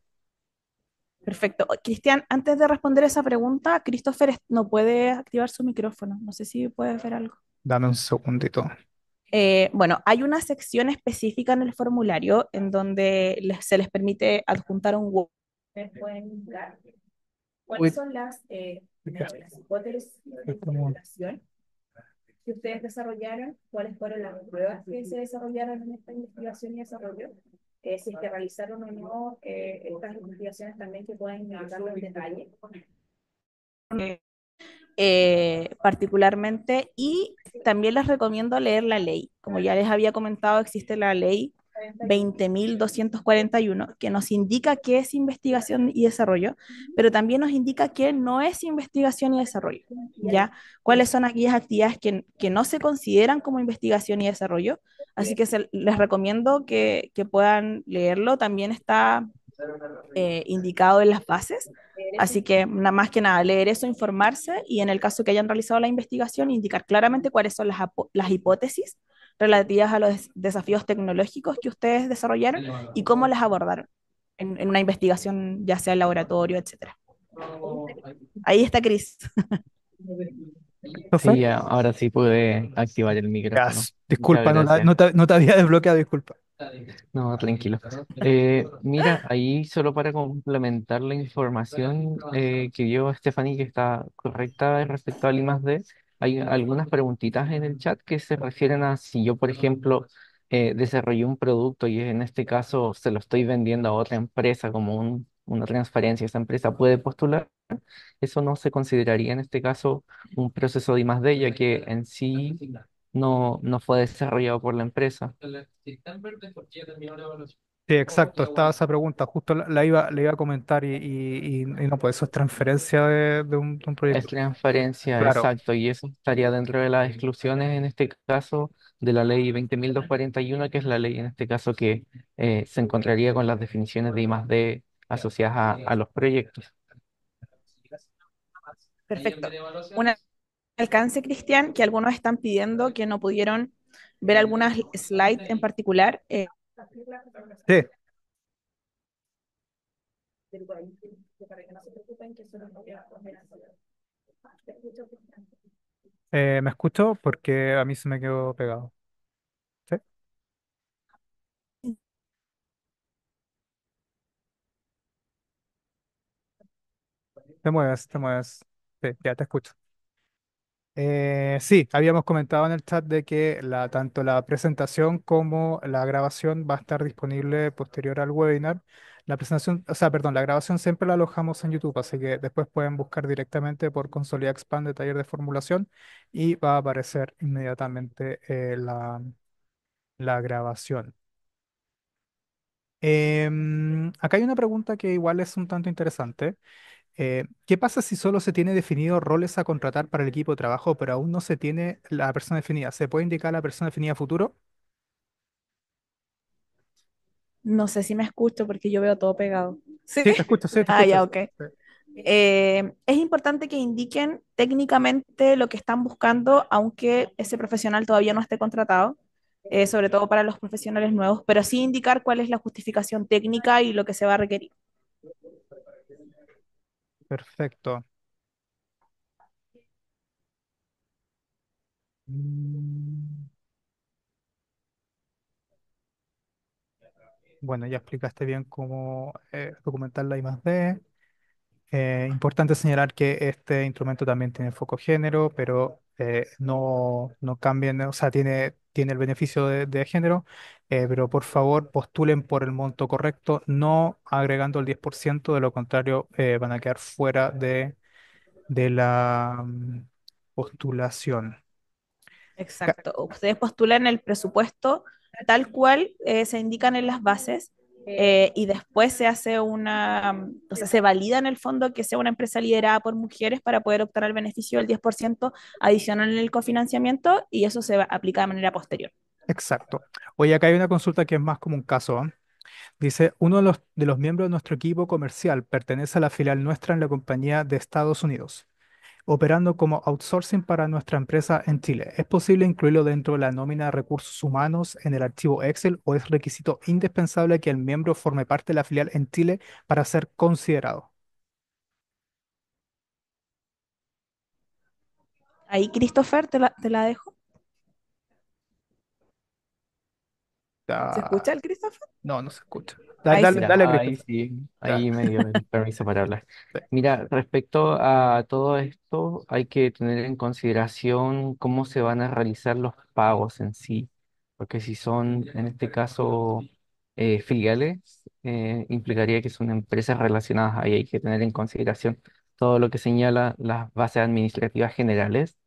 Perfecto. Cristian, antes de responder esa pregunta, Christopher no puede activar su micrófono. No sé si puedes ver algo. Dame un segundito. Bueno, hay una sección específica en el formulario en donde se les permite adjuntar un Word. Ustedes pueden indicar Uy, cuáles son ya, primero, las hipótesis de es como- investigación que ustedes desarrollaron, cuáles fueron las pruebas que se desarrollaron en esta investigación y desarrollo, si es que realizaron o no estas investigaciones también que pueden indicarlo en detalle. Particularmente, y también les recomiendo leer la ley. Como ya les había comentado, existe la ley 20.241 que nos indica qué es investigación y desarrollo, pero también nos indica qué no es investigación y desarrollo, ¿ya? ¿Cuáles son aquellas actividades que no se consideran como investigación y desarrollo? Así que les recomiendo que puedan leerlo. También está indicado en las bases. Así que nada más que nada, leer eso, informarse y en el caso que hayan realizado la investigación, indicar claramente cuáles son las hipótesis relativas a los desafíos tecnológicos que ustedes desarrollaron y cómo las abordaron en una investigación, ya sea en laboratorio, etcétera. Ahí está Cris. Profe, Sí, ahora sí pude activar el micrófono. Muchas disculpa, gracias. no te había desbloqueado, disculpa. No, tranquilo. Mira, ahí solo para complementar la información que dio Stephanie, que está correcta respecto al I+D, hay algunas preguntitas en el chat que se refieren a si yo, por ejemplo, desarrollé un producto y en este caso se lo estoy vendiendo a otra empresa como una transferencia, esa empresa puede postular. Eso no se consideraría en este caso un proceso de I+D, ya que en sí no fue desarrollado por la empresa. Sí, exacto, estaba esa pregunta, justo la iba a comentar y no, pues eso es transferencia de un Es proyecto. transferencia, Claro, exacto, y eso estaría dentro de las exclusiones en este caso de la ley 20.241, que es la ley en este caso que se encontraría con las definiciones de I+D asociadas a los proyectos. Perfecto. Un alcance, Cristian, que algunos están pidiendo que no pudieron ver algunas slides en particular. sí, Para que no se preocupen, que eso no lo voy a poner así. me escucho porque a mí se me quedó pegado. Sí, te mueves, te mueves. Sí, ya te escucho. Sí, habíamos comentado en el chat de que tanto la presentación como la grabación va a estar disponible posterior al webinar. La presentación, o sea, perdón, la grabación siempre la alojamos en YouTube, así que después pueden buscar directamente por Consolida Expand de taller de formulación y va a aparecer inmediatamente la grabación. Acá hay una pregunta que igual es un tanto interesante. ¿Qué pasa si solo se tiene definido roles a contratar para el equipo de trabajo, pero aún no se tiene la persona definida? ¿Se puede indicar la persona definida a futuro? No sé si me escucho porque yo veo todo pegado. Sí. Sí, te escucho, sí, te Ah, escucho. ya, ok. Sí. Es importante que indiquen técnicamente lo que están buscando, aunque ese profesional todavía no esté contratado, sobre todo para los profesionales nuevos, pero sí indicar cuál es la justificación técnica y lo que se va a requerir. Perfecto. Mm, Bueno, ya explicaste bien cómo documentar la I+D. Importante señalar que este instrumento también tiene foco género, pero no cambien, o sea, tiene el beneficio de género, pero por favor postulen por el monto correcto, no agregando el 10%, de lo contrario van a quedar fuera de la postulación. Ca- Exacto. Ustedes postulan el presupuesto tal cual se indican en las bases y después se hace o sea, se valida en el fondo que sea una empresa liderada por mujeres para poder optar al beneficio del 10% adicional en el cofinanciamiento y eso aplica de manera posterior. Exacto. Oye, acá hay una consulta que es más como un caso, ¿ah? Dice, uno de los miembros de nuestro equipo comercial pertenece a la filial nuestra en la compañía de Estados Unidos, operando como outsourcing para nuestra empresa en Chile. ¿Es posible incluirlo dentro de la nómina de recursos humanos en el archivo Excel o es requisito indispensable que el miembro forme parte de la filial en Chile para ser considerado? Ahí, Christopher, te la dejo. ¿Se escucha Ah, el Christopher? no, no se escucha. Ahí Dale, sí. Ya, dale, ahí Christopher. sí, Ya. ahí me dio el permiso para hablar. Sí. Mira, respecto a todo esto, hay que tener en consideración cómo se van a realizar los pagos en sí, porque si son, en este caso, filiales, implicaría que son empresas relacionadas. Ahí hay que tener en consideración todo lo que señala las bases administrativas generales,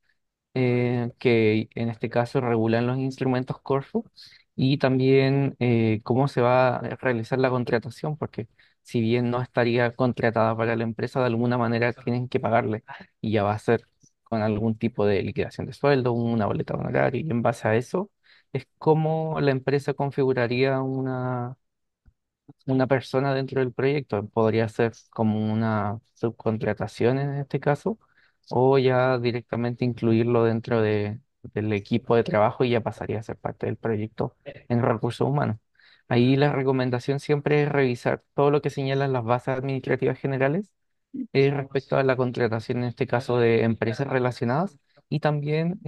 que en este caso regulan los instrumentos Corfo, y también cómo se va a realizar la contratación, porque si bien no estaría contratada para la empresa, de alguna manera tienen que pagarle y ya va a ser con algún tipo de liquidación de sueldo, una boleta de honorario, y en base a eso es cómo la empresa configuraría una persona dentro del proyecto. Podría ser como una subcontratación en este caso, o ya directamente incluirlo dentro del equipo de trabajo y ya pasaría a ser parte del proyecto en recursos humanos. Ahí la recomendación siempre es revisar todo lo que señalan las bases administrativas generales respecto a la contratación, en este caso, de empresas relacionadas, y también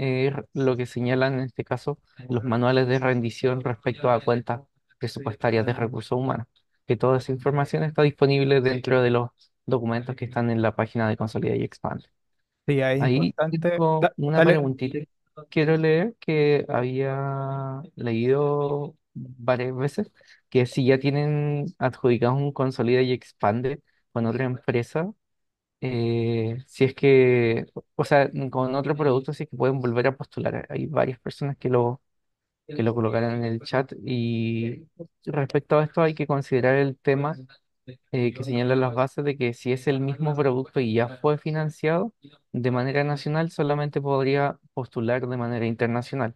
lo que señalan en este caso los manuales de rendición respecto a cuentas presupuestarias de recursos humanos, que toda esa información está disponible dentro de los documentos que están en la página de Consolida y Expand. Sí, ahí es Ahí importante. tengo una Dale. preguntita que quiero leer, que había leído varias veces, que si ya tienen adjudicados un Consolida y Expande con otra empresa, si es que, o sea, con otro producto, si es que pueden volver a postular. Hay varias personas que lo colocaron en el chat, y respecto a esto hay que considerar el tema que señala las bases de que si es el mismo producto y ya fue financiado de manera nacional, solamente podría postular de manera internacional.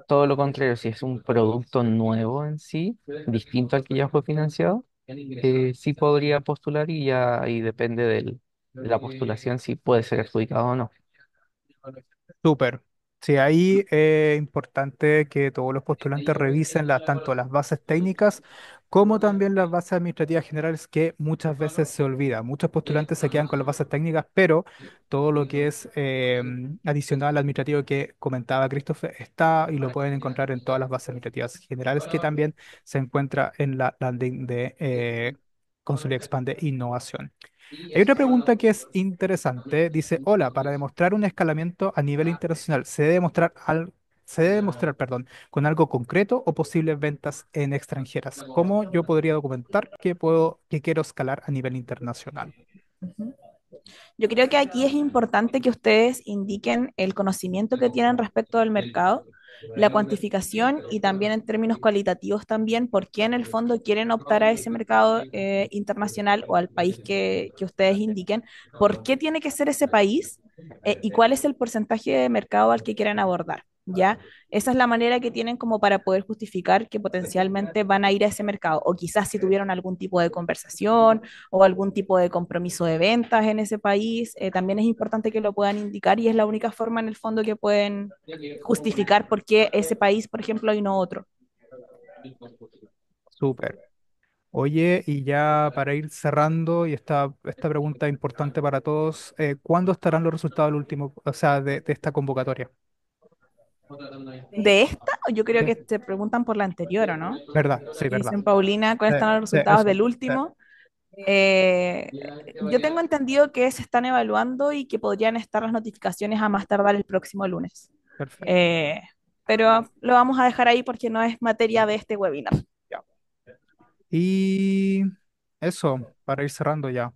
Todo lo contrario, si es un producto nuevo en sí, distinto al que ya fue financiado, sí podría postular, y ya ahí depende de la postulación si puede ser adjudicado o no. Súper. Sí, ahí es importante que todos los postulantes revisen tanto las bases técnicas como también las bases administrativas generales, que muchas veces se olvida. Muchos postulantes se quedan con las bases técnicas, pero todo lo que es adicional administrativo que comentaba Christopher está y lo pueden encontrar en todas las bases administrativas generales, que también se encuentra en la landing de Consolida Expande Innovación. Hay otra pregunta que es interesante. Dice, hola, para demostrar un escalamiento a nivel internacional, ¿se debe demostrar, perdón, con algo concreto o posibles ventas en extranjeras? ¿Cómo yo podría documentar que quiero escalar a nivel internacional? Yo creo que aquí es importante que ustedes indiquen el conocimiento que tienen respecto del mercado, la cuantificación y también en términos cualitativos también, por qué en el fondo quieren optar a ese mercado internacional o al país que ustedes indiquen, por qué tiene que ser ese país y cuál es el porcentaje de mercado al que quieren abordar. ¿Ya? Esa es la manera que tienen como para poder justificar que potencialmente van a ir a ese mercado. O quizás si tuvieron algún tipo de conversación o algún tipo de compromiso de ventas en ese país, también es importante que lo puedan indicar y es la única forma en el fondo que pueden justificar por qué ese país, por ejemplo, y no otro. Súper. Oye, y ya para ir cerrando, y esta pregunta importante para todos, ¿cuándo estarán los resultados del último, o sea, de esta convocatoria? De esta, yo creo Sí. que te preguntan por la anterior, ¿o no? ¿Verdad? Sí, Que verdad. dicen, Paulina, ¿cuáles Sí, están los sí, resultados eso. del Sí, último? Eh, yo tengo entendido que se están evaluando y que podrían estar las notificaciones a más tardar el próximo lunes. perfecto. Eh, pero lo vamos a dejar ahí porque no es materia de este webinar. Ya. Y eso, para ir cerrando ya.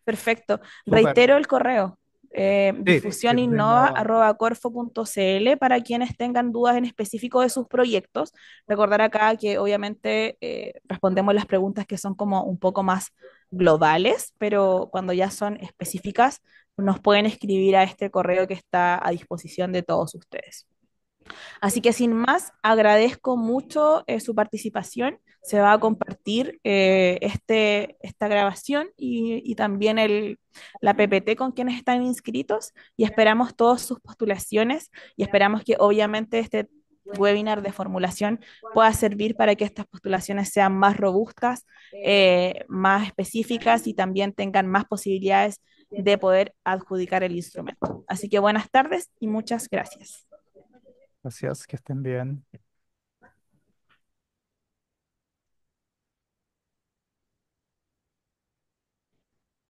Perfecto. Súper. Reitero el correo, Sí, difusioninnova@corfo.cl para quienes tengan dudas en específico de sus proyectos. Recordar acá que obviamente respondemos las preguntas que son como un poco más globales, pero cuando ya son específicas, nos pueden escribir a este correo que está a disposición de todos ustedes. Así que sin más, agradezco mucho su participación. Se va a compartir esta grabación y también la PPT con quienes están inscritos y esperamos todas sus postulaciones y esperamos que obviamente este webinar de formulación pueda servir para que estas postulaciones sean más robustas, más específicas y también tengan más posibilidades de poder adjudicar el instrumento. Así que buenas tardes y muchas gracias. gracias, que estén bien.